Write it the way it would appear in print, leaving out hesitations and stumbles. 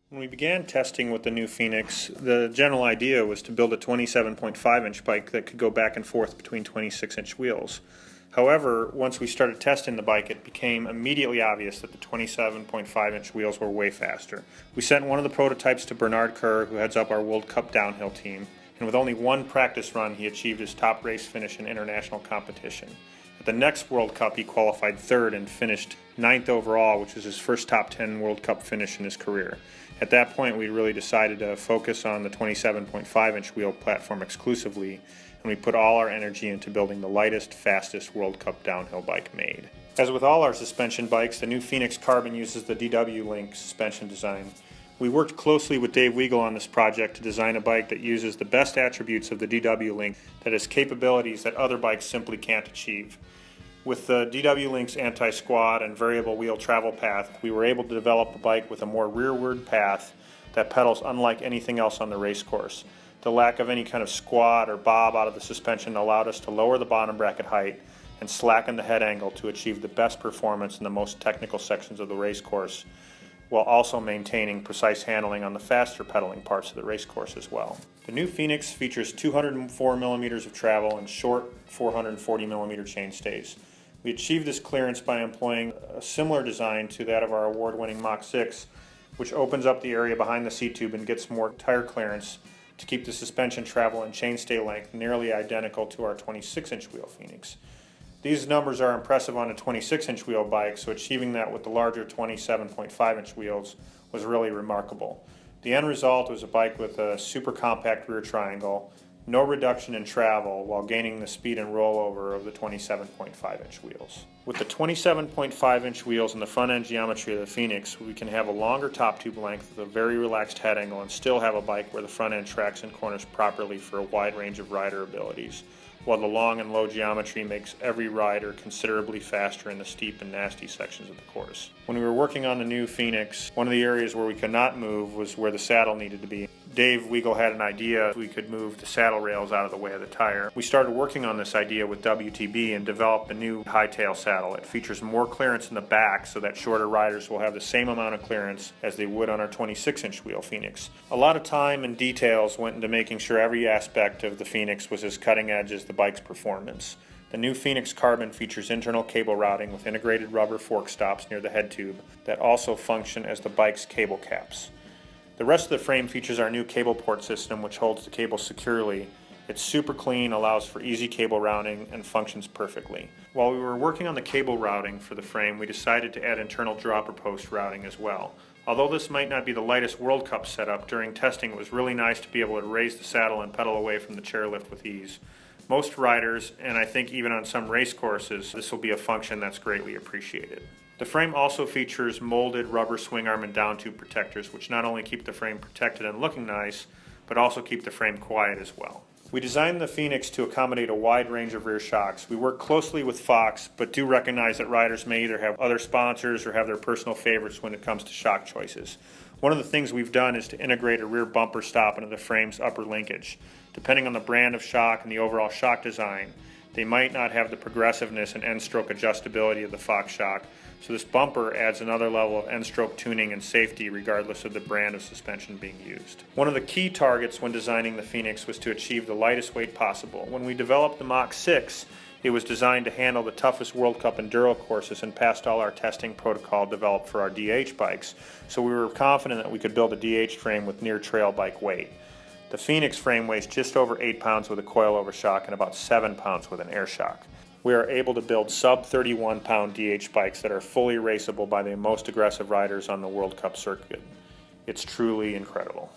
When we began testing with the new Phoenix, the general idea was to build a 27.5-inch bike that could go back and forth between 26-inch wheels. However, once we started testing the bike, it became immediately obvious that the 27.5-inch wheels were way faster. We sent one of the prototypes to Bernard Kerr, who heads up our World Cup downhill team, and with only one practice run, he achieved his top race finish in international competition. At the next World Cup, he qualified third and finished 9th overall, which was his first top 10 World Cup finish in his career. At that point, we really decided to focus on the 27.5-inch wheel platform exclusively, and we put all our energy into building the lightest, fastest World Cup downhill bike made. As with all our suspension bikes, the new Phoenix Carbon uses the DW Link suspension design. We worked closely with Dave Weigel on this project to design a bike that uses the best attributes of the DW Link that has capabilities that other bikes simply can't achieve. With the DW Link's anti-squat and variable wheel travel path, we were able to develop a bike with a more rearward path that pedals unlike anything else on the race course. The lack of any kind of squat or bob out of the suspension allowed us to lower the bottom bracket height and slacken the head angle to achieve the best performance in the most technical sections of the race course, while also maintaining precise handling on the faster pedaling parts of the race course as well. The new Phoenix features 204 millimeters of travel and short 440 millimeter chainstays. We achieved this clearance by employing a similar design to that of our award-winning Mach 6, which opens up the area behind the seat tube and gets more tire clearance to keep the suspension travel and chainstay length nearly identical to our 26-inch wheel Phoenix. These numbers are impressive on a 26-inch wheel bike, so achieving that with the larger 27.5-inch wheels was really remarkable. The end result was a bike with a super compact rear triangle, no reduction in travel, while gaining the speed and rollover of the 27.5-inch wheels. With the 27.5-inch wheels and the front end geometry of the Phoenix, we can have a longer top tube length with a very relaxed head angle and still have a bike where the front end tracks and corners properly for a wide range of rider abilities, while the long and low geometry makes every rider considerably faster in the steep and nasty sections of the course. When we were working on the new Phoenix, one of the areas where we could not move was where the saddle needed to be. Dave Weigel had an idea we could move the saddle rails out of the way of the tire. We started working on this idea with WTB and developed a new high-tail saddle. It features more clearance in the back so that shorter riders will have the same amount of clearance as they would on our 26-inch wheel Phoenix. A lot of time and details went into making sure every aspect of the Phoenix was as cutting edge as the bike's performance. The new Phoenix Carbon features internal cable routing with integrated rubber fork stops near the head tube that also function as the bike's cable caps. The rest of the frame features our new cable port system, which holds the cable securely. It's super clean, allows for easy cable routing, and functions perfectly. While we were working on the cable routing for the frame, we decided to add internal dropper post routing as well. Although this might not be the lightest World Cup setup, during testing it was really nice to be able to raise the saddle and pedal away from the chairlift with ease. Most riders, and I think even on some race courses, this will be a function that's greatly appreciated. The frame also features molded rubber swing arm and down tube protectors, which not only keep the frame protected and looking nice, but also keep the frame quiet as well. We designed the Phoenix to accommodate a wide range of rear shocks. We work closely with Fox, but do recognize that riders may either have other sponsors or have their personal favorites when it comes to shock choices. One of the things we've done is to integrate a rear bumper stop into the frame's upper linkage. Depending on the brand of shock and the overall shock design, they might not have the progressiveness and end-stroke adjustability of the Fox shock, so this bumper adds another level of end-stroke tuning and safety regardless of the brand of suspension being used. One of the key targets when designing the Phoenix was to achieve the lightest weight possible. When we developed the Mach 6, it was designed to handle the toughest World Cup enduro courses and passed all our testing protocol developed for our DH bikes, so we were confident that we could build a DH frame with near trail bike weight. The Phoenix frame weighs just over 8 pounds with a coilover shock and about 7 pounds with an air shock. We are able to build sub 31 pound DH bikes that are fully raceable by the most aggressive riders on the World Cup circuit. It's truly incredible.